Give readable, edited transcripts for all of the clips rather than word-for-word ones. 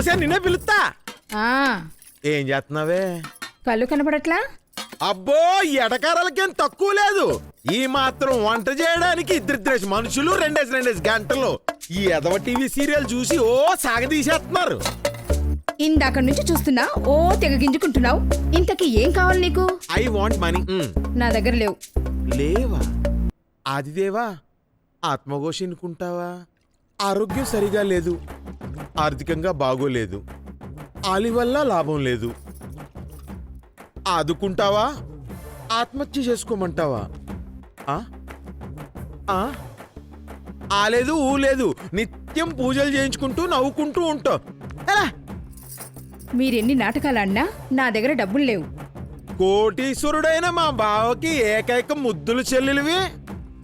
ఓసారి నిన్నే పిలుస్తా. ఏం చేస్తున్నావే? కళ్ళు కనపడట్లా? అబ్బో ఎడకారాలకేం తక్కువ లేదు. ఈ మాత్రం వంట చేయడానికి ఇద్దరిద్దరేసి మనుషులు 2 గంటలు ఈ ఎదవ టీవీ సీరియల్ చూసి ఓ సాగదీసేస్తున్నారు. ఇందాక నుంచి చూస్తున్నా ఓ తెగ గింజుకుంటున్నావు. ఇంతకీ ఏం కావాలి నీకు? I want money. నా దగ్గర లేవు. లేవా? ఆదిదేవా ఆత్మఘోష ఎన్నుకుంటావా? ఆరోగ్యం సరిగా లేదు, ఆర్థికంగా బాగోలేదు, ఆలి వల్ల లాభం లేదు. ఆదుకుంటావా? ఆత్మహత్య చేసుకోమంటావా? ఆ లేదు ఊ లేదు, నిత్యం పూజలు చేయించుకుంటూ నవ్వుకుంటూ ఉంటావు. మీరెన్ని నాటకాలాడినా నా దగ్గర డబ్బులు లేవు. కోటీశ్వరుడైన మా బావకి ఏకైక ముద్దులు చెల్లెలివి,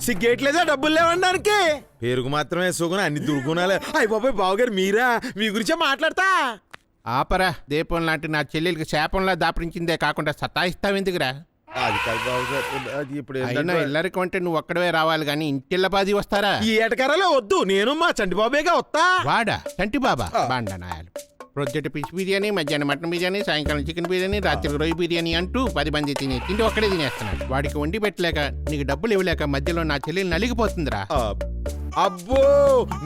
సిగ్గేట్లేదా డబ్బులు లేవడానికి? పేరుకు మాత్రమే సుగుణ, అన్ని దుర్గుణాలే. అయ్య బాబాయ్ బావగారు మీరా? మీ గురించే మాట్లాడతా. ఆపరా, దీపం లాంటి నా చెల్లెలికి శాపంలా దాపరించిందే కాకుండా సతాయిస్తావెందుకురా? అది కాదు బావగారు, అది ఇప్పుడు ఇల్లరికి అంటే నువ్వు ఒక్కడవే రావాలి గాని ఇంటిల్లపాది వస్తారా? ఈ ఏటకారాలే వద్దు, నేను మా చంటిబాబేగా వస్తా. వాడా చంటి బాబా? బాండనాయాలు. ప్రొద్దుట ఫిష్ బిర్యానీ, మధ్యాహ్నం మటన్ బిర్యానీ, సాయంకాలం చికెన్ బిర్యానీ, రాత్రి రొయ్య బిర్యానీ అంటూ 10 మంది తిండి ఒక్కడే తినేస్తున్నాడు. వాడికి వండి పెట్టలేక, నీకు డబ్బులు ఇవ్వలేక మధ్యలో నా చెల్లెలు నలిగిపోతుందిరా. అబ్బో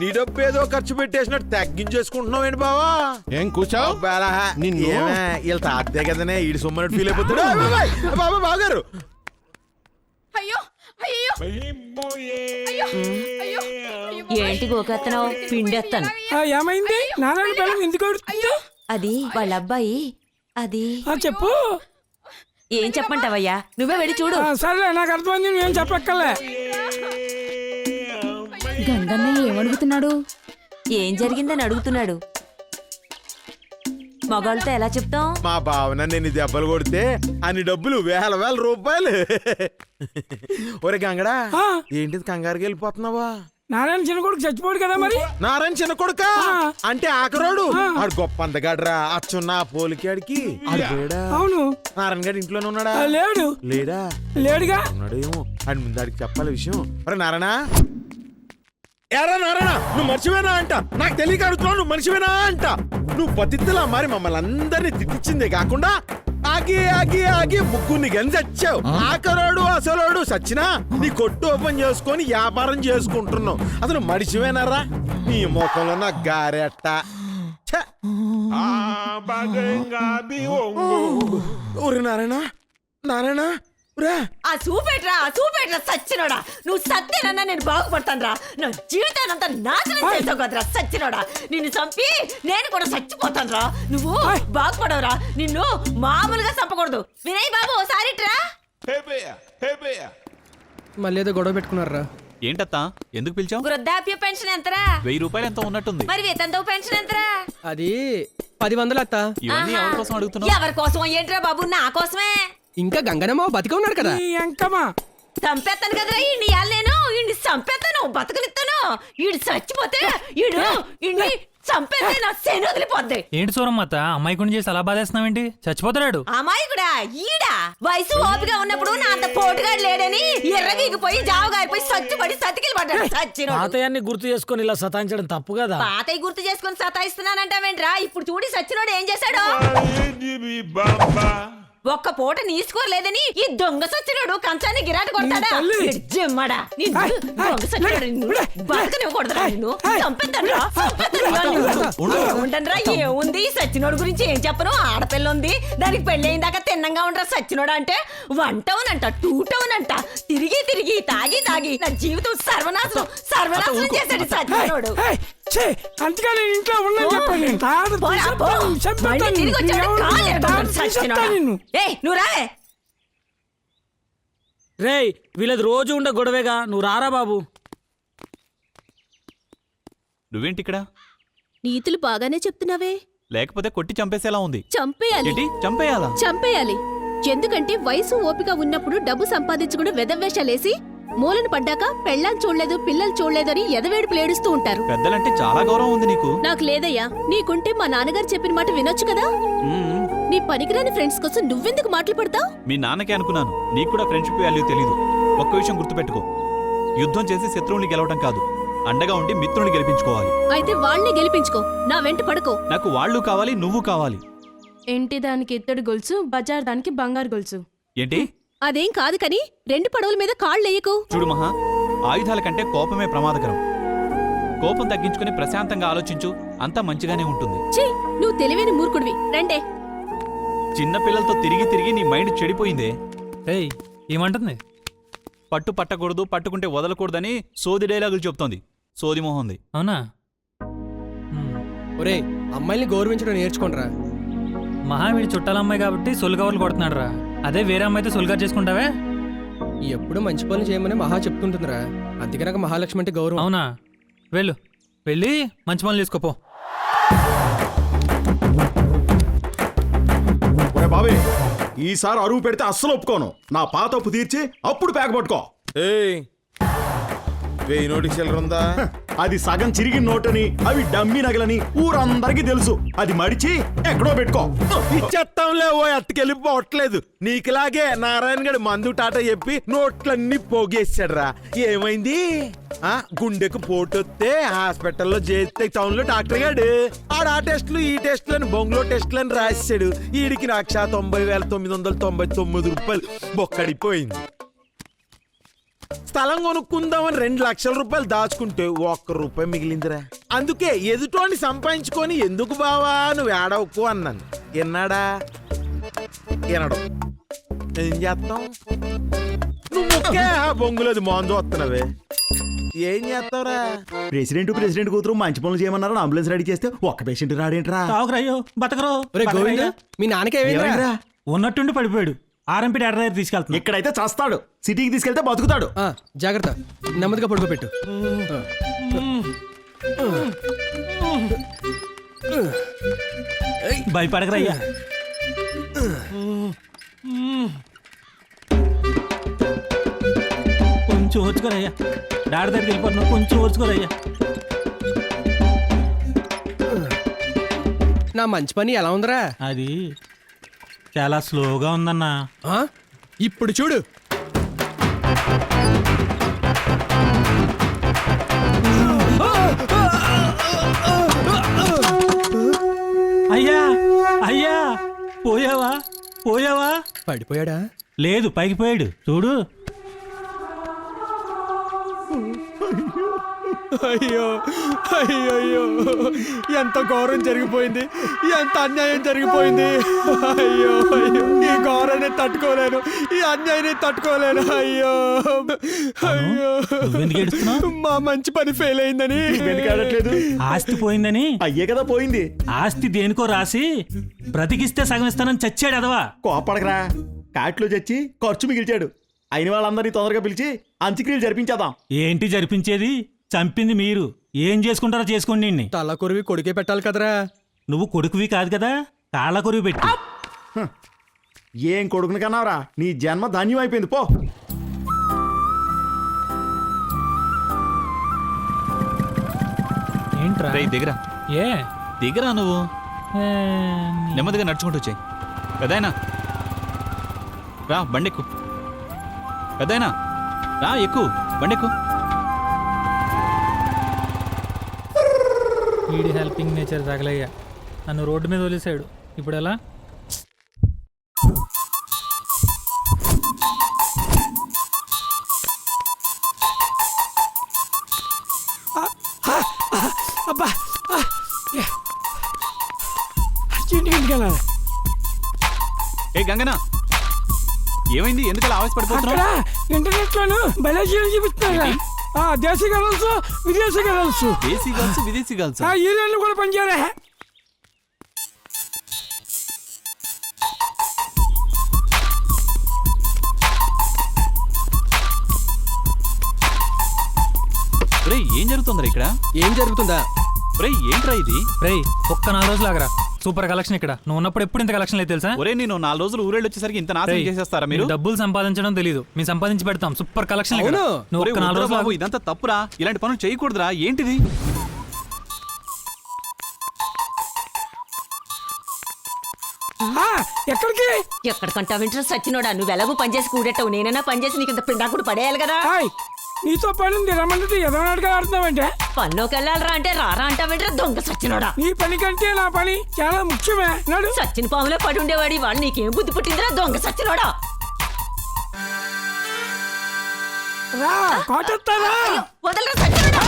నీ డబ్బు ఏదో ఖర్చు పెట్టేసినట్టు తగ్గించేసుకుంటున్నావు ఏంటి బావా? ఏం కూర్చోవు? వీళ్ళ తాతే కదనే ఈడు సొమ్మనట్టు ఫీల్ అయిపోతాడు. బాబా బావగారు ఏంటి గోకెత్తనావు? పిండెత్తాను. ఏమైంది? నారాయణ పిల్లలు ఎందుకు? అది వాళ్ళ అబ్బాయి. అది చెప్పు. ఏం చెప్పమంటావయ్యా? నువ్వే వెళ్ళి చూడు. సరే నాకు అర్థమైంది, నువ్వేం చెప్పక్కర్లే. గంగన్నయ్య ఏమడుగుతున్నాడు? ఏం జరిగిందని అడుగుతున్నాడు. మగాళ్ళతో ఎలా చెప్తాం? మా భావన నేను దెబ్బలు కొడితే అన్ని డబ్బులు వేల రూపాయలు. ఒరే గంగడా, ఏంటిది కంగారుకి వెళ్ళిపోతున్నావా? నారాయణ చిన్న కొడుకు చచ్చిపోడు కదా మరి. నారాయణ చిన్న కొడుక అంటే ఆకరోడు, ఆడు గొప్ప అందగాడ్రా. అచ్చున్నా పోలికాడికి. అవును. నారాయణ గారు ఇంట్లోనే ఉన్నాడా? లేడు. లేడా? లేడుగా. ఉన్నాడు ఏమో. అని ముందాడికి చెప్పాలి విషయం. అరే నారాయణ, ఎరా నారాయణ, నువ్వు మర్చిపోయినా అంట. నాకు తెలియక అడుగుతున్నావు, నువ్వు మర్చిపోయినా అంట. నువ్వు పతిత్తులా మరి మమ్మల్ని అందరినీ తిట్టించిందే కాకుండా ఆగి ఆగి ఆగి ముగ్గురిని గని చచ్చావు. ఆకరోడు అసలోడు సచ్చినా నీ కొట్టు ఓపెన్ చేసుకొని వ్యాపారం చేసుకుంటున్నావు. అసలు మడిచిపోయినారా? నీ ముఖంలో నా గారెట్ట. ఊరి నారాయణ, నారాయణ చూపెట్రా సచ్చినోడా. నువ్వు సత్యనన్నా నేను బాగుపడతాను రా. నా జీవితాన్ని అంతా నాశనం చేసావు కదరా సచ్చినోడా. నిన్ను చంపి నేను కూడా చచ్చిపోతాను రా. నువ్వు బాగుపడవురా. నిన్ను మామూలుగా చంపకూడదు. వినయ్ బాబు ఓసారి రా. మళ్ళీ ఏదో గొడవ పెట్టుకున్నారా? ఏంటత్తా, ఎందుకు పిలిచావు? వృద్ధాప్య పెన్షన్ ఎంతరా? 1000 రూపాయలు ఎంతో ఉన్నట్టుంది. మరి వేతనతో పెన్షన్ ఎంతరా? అది 10,100 అత్త. ఇవన్నీ ఎవరి కోసం అడుగుతున్నావు? ఎవరి కోసం ఏంట్రా బాబు? నా కోసమే. ఇంకా గంగనమ్మ బతిక ఉన్నాడు కదా. చంపేస్తాను కదరా ఈయన్ని. నేను ఈయన్ని చంపేస్తాను, బతకనిస్తాను. ఈడు చచ్చిపోతే ఈయన్ని చంపేస్తే నా శని వదిలిపోద్ది. ఏంటి సూరమ్మత అమ్మాయికుని చేసి అలా బాధేస్తున్నావేంటి? చచ్చిపోతాడు. అమాయకుడా ఈడా? వయసు ఓపిగా ఉన్నప్పుడు నా అంత పోటుగాడు లేడని ఎర్రగీగిపోయి జావగారిపోయి సచ్చిపడి సతికిలు పడ్డాడు. పాతయాన్ని గుర్తు చేసుకుని ఇలా సతాయించడం తప్పు కదా. పాతయ్య గుర్తు చేసుకుని సతాయిస్తున్నానంటావేంట్రా? ఇప్పుడు చూడి సచ్చినోడు ఏం చేశాడు? ఒక్క పూట నీసుకోలేదని ఈ దొంగ సచ్చినోడు కంచాన్ని గిరాట కొడతాడా? జమ్మడా దొంగ సచ్చినోడు బతకనివ్వకూడదురా. నిన్ను చంపేద్దాంరా. ఏముంది సచ్చినోడు గురించి ఏం చెప్పను? ఆడపిల్ల ఉంది, దానికి పెళ్లి అయిందాక తిన్నంగా ఉండరా సచ్చినోడు అంటే. 1 టౌన్ అంట, 2 టౌన్ అంట, తిరిగి తాగి నా జీవితం సర్వనాశనం చేశాడు సచ్చినోడు. అంతేగాని ఇంట్లో ఉన్నా చెప్పండి. రేయ్ వీళ్ళది రోజు ఉండే గొడవేగా, నువ్వు రారా బాబు. నువ్వేంటి ఇక్కడ? నీతులు బాగానే చెప్తున్నావే. లేకపోతే కొట్టి చంపేసేలా ఉంది. చంపేయాలి. చంపేయాలి. ఎందుకంటే వయసు ఓపిక ఉన్నప్పుడు డబ్బు సంపాదించుకుని వెదవేషాలేసి మూలను పడ్డాక పెళ్ళాం చూడలేదు, పిల్లలు చూడలేదని ఎదవేడుపులు ఏడుస్తూ ఉంటారు. పెద్దలంటే చాలా గౌరవం ఉంది నీకు. నాకు లేదయ్యా. నీకుంటే మా నాన్నగారు చెప్పిన మాట వినొచ్చు కదా. నీ పనికిరాని ఫ్రెండ్స్ కోసం నువ్వెందుకు మాటలు పడతావు? మీ నాన్నకే అనుకున్నాను. నీకు కూడా ఫ్రెండ్షిప్ వాల్యూ తెలీదు. ఒక్క విషయం గుర్తుపెట్టుకో, యుద్ధం చేసి శత్రువుని గెలవడం కాదు, అండగా ఉండి మిత్రుని గెలిపించుకోవాలి. అయితే వాళ్ళని గెలిపించుకో, నా వెంట పడుకో. నాకు వాళ్ళు కావాలి, నువ్వు కావాలి. ఇంటి దానికి ఇత్తడి గొలుసు, బజార్ దానికి బంగారు గొలుసు. ఏంటి? అదేం కాదు కని 2 పడవల మీద కాళ్ళెయ్యకు. చూడు మహా, ఆయుధాల కంటే కోపమే ప్రమాదకరం. కోపం తగ్గించుకుని ప్రశాంతంగా ఆలోచించు, అంతా మంచిగానే ఉంటుంది. ఛీ, నువ్వు తెలివైన మూర్ఖుడివి. రండే. చిన్న పిల్లలతో తిరిగి తిరిగి నీ మైండ్ చెడిపోయిందే. ఏయ్ ఏమంటుంది? పట్టు పట్టకూడదు, పట్టుకుంటే వదలకూడదని సోది డైలాగులు చెప్తోంది. సోది మొహంది. అవునా? ఒరే, అమ్మాయిల్ని గౌరవించడం నేర్చుకోండిరా. మహావీడి చుట్టాల అమ్మాయి కాబట్టి సొల్లుకవర్లు కొడుతున్నాడు రా. అదే వేరే అమ్మాయితో సొల్లుగారు చేసుకుంటావే? ఎప్పుడు మంచి పనులు చేయమని మహా చెప్తుంటుందిరా. అందుకే నాకు మహాలక్ష్మి అంటే గౌరవం. అవునా? వెళ్ళు, వెళ్ళి మంచి పనులు చేసుకోపో. బాబే, ఈసారి అరువు పెడితే అస్సలు ఒప్పుకోను. నా పాత అప్పు తీర్చి అప్పుడు ప్యాక్ పట్టుకో. ఏయ్, 1000 నోటు చిల్లర ఉందా? అది సగం చిరిగిన నోటని, అవి డమ్మి నగలని ఊరందరికీ తెలుసు. అది మడిచి ఎక్కడో పెట్టుకో. ఇచ్చేస్తాంలే, ఓ ఎత్తుకెళ్ళిపోవట్లేదు. నీకులాగే నారాయణ గడి మందు టాటా చెప్పి నోట్లన్నీ పోగేసాడురా. ఏమైంది? గుండెకు పోటొస్తే హాస్పిటల్లో చేస్తే టౌన్ లో డాక్టర్ గాడు ఆ టెస్టులు ఈ టెస్టులు అని బొంగులో టెస్టులు అని రాశాడు. ఈడికి 1,90,999 రూపాయలు బొక్కడిపోయింది. స్థలం కొనుక్కుందామని 2 లక్షల రూపాయలు దాచుకుంటే 1 రూపాయి మిగిలిందిరా. అందుకే ఎదుటోని సంపాదించుకొని ఎందుకు బావా నువ్వు ఏడవకు అన్నాను. ఎన్నాడా? ఎనడం. ఏం చేస్తాం? నువ్వు ముక్కే బొంగులేదు మందు వస్తున్నావే. ఏం చేస్తావురా? ప్రెసిడెంట్ కూతురు మంచి పనులు చేయమన్నారు, అంబులెన్స్ రెడీ చేస్తే ఒక్క పేషెంట్ రాడేంట్రా? తాగురయ్యో, బతకరో. ఒరే గోవింద, మీ నాన్నకేమైందిరా? ఉన్నట్టుండి పడిపోయాడు. ఆర్ఎంపీ డాక్టర్ దగ్గర తీసుకెళ్తాను. ఇక్కడైతే చస్తాడు, సిటీకి తీసుకెళ్తే బతుకుతాడు. జాగ్రత్త, నెమ్మదిగా పడుకోబెట్టు. భయపడకరయ్యా. కొంచెం ఓర్చుకోరయ్యా. డాక్టర్ దగ్గరికి వెళ్ళిపోతున్నావు, కొంచెం ఓర్చుకోరయ్యా. నా మంచి పని ఎలా ఉందిరా? అది చాలా స్లోగా ఉందన్నా. ఇప్పుడు చూడు. అయ్యా అయ్యా, పోయావా పోయావా? పడిపోయాడా? లేదు, పైకి పోయాడు. చూడు. అయ్యో అయ్యో అయ్యో, ఎంత ఘోరం జరిగిపోయింది, ఎంత అన్యాయం జరిగిపోయింది. అయ్యో అయ్యో, ఈ ఘోరాన్ని తట్టుకోలేను, ఈ అన్యాయాన్ని తట్టుకోలేను. అయ్యో అయ్యో, నువ్వెందుకు ఏడుస్తున్నావు? మా మంచి పని ఫెయిల్ అయిందని. వెనకాడట్లేదు, ఆస్తి పోయిందని. అయ్యే కదా పోయింది. ఆస్తి దేనికో రాసి బ్రతికిస్తే సగం ఇస్తానని చచ్చాడు అదవా. కోపడకరా, కాట్లో చచ్చి ఖర్చు మిగిల్చాడు. అయిన వాళ్ళందరినీ తొందరగా పిలిచి అంత్యక్రియలు జరిపించేద్దాం. ఏంటి జరిపించేది? చంపింది మీరు. ఏం చేసుకుంటారో చేసుకోండి. తల కొరివి కొడుకే పెట్టాలి కదరా. నువ్వు కొడుకువి కాదు కదా, తాళ కొరివి పెట్టి. ఏం కొడుకుని కన్నావరా, నీ జన్మ ధన్యం అయిపోయింది పో. ఏంట్రా? రేయ్ దిగరా. ఏ దిగరా నువ్వు. నెమ్మదిగా నడుచుకుంటూ వచ్చాయి. పెదాయనా రా, బండెక్కు. పెదాయనా రా, ఎక్కు, బండెక్కు. వీడి హెల్పింగ్ నేచర్ తగలయ్యా. నన్ను రోడ్డు మీద వదిలేశాడు. ఇప్పుడు ఎలా? అబ్బా, ఏ గంగనా, ఏమైంది? ఎందుకు అలా ఆవేశపడిపోతున్నావు? ఇంటర్నెట్ లోను బలాజీలు చూపిస్తున్నా. దేశీ గర్ల్స్, విదేశీ గర్ల్స్. దేశీ గర్ల్స్, విదేశీ గర్ల్స్. ఈ రెండు కూడా పనిచేయాలి. రేయ్, ఏం జరుగుతుందిరా ఇక్కడ? ఏం జరుగుతుందా? రేయ్, ఏంట్రా ఇది? రేయ్, ఒక్క 4 రోజులు ఆగరా. సూపర్ కలెక్షన్ ఇక్కడ. నువ్వు ఉన్నప్పుడు ఎప్పుడు ఇంత కలెక్షన్ లేదు తెలుసా? ఒరే, నేను 4 రోజులు ఊరేళ్ళు వచ్చేసరికి ఇంత నాశనం చేసేస్తారా మీరు? డబ్బులు సంపాదించడం తెలీదు, మేము సంపాదించి పెడతాం. Super collection. అవును. నువ్వు ఒరే, ఒక్క 4 వద్దురా రోజులు బాబు, ఆగు. ఇదంతా తప్పురా. ఇలాంటి పనులు చేయకూడదురా. ఏంటిది? ఎక్కడికి? ఎక్కడికంటా వింటారు సచ్చినోడా. నువ్వు ఎలాగూ పనిచేసి కూడెట్టావు, నేనైనా పనిచేసి నీకు ఇంత పిండా కూడా పడేయాలి కదా. నీతో పని ఉంది రమ్మంటే ఎదవనాడుగా ఆడుతున్నావంటే పన్నోకి వెళ్ళాలరా అంటే రారా అంటావేంట్రా దొంగ సచ్చినోడా. నీ పని కంటే నా పని చాలా ముఖ్యమే నడు. సచ్చిన పాములో పడి ఉండేవాడి వాళ్ళు నీకేం బుద్ధి పుట్టిందిరా దొంగ సచ్చినోడా. రా కాటొస్తారా వదలరా సచ్చినోడా.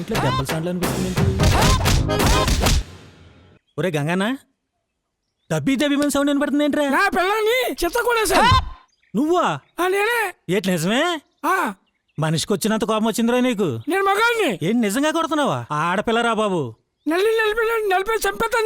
ఇట్లా దెబ్బల సాండ్లు అనిపిస్తుంది. ఒరే గంగానా, దబ్బి దబ్బిమని సౌండ్ వినపడుతుంది ఏంట్రా? నా పిల్లని చెత్త కూడా సార్. నువ్వా? నేనే. ఏటి నిజమే? మనిషికి వచ్చినంత కోపం వచ్చిందిరా నీకు? నేను మగాన్ని. ఏంటి నిజంగా కొడుతున్నావా? ఆడపిల్లరా బాబు. నల్లి నలిపి చంపేస్తాను.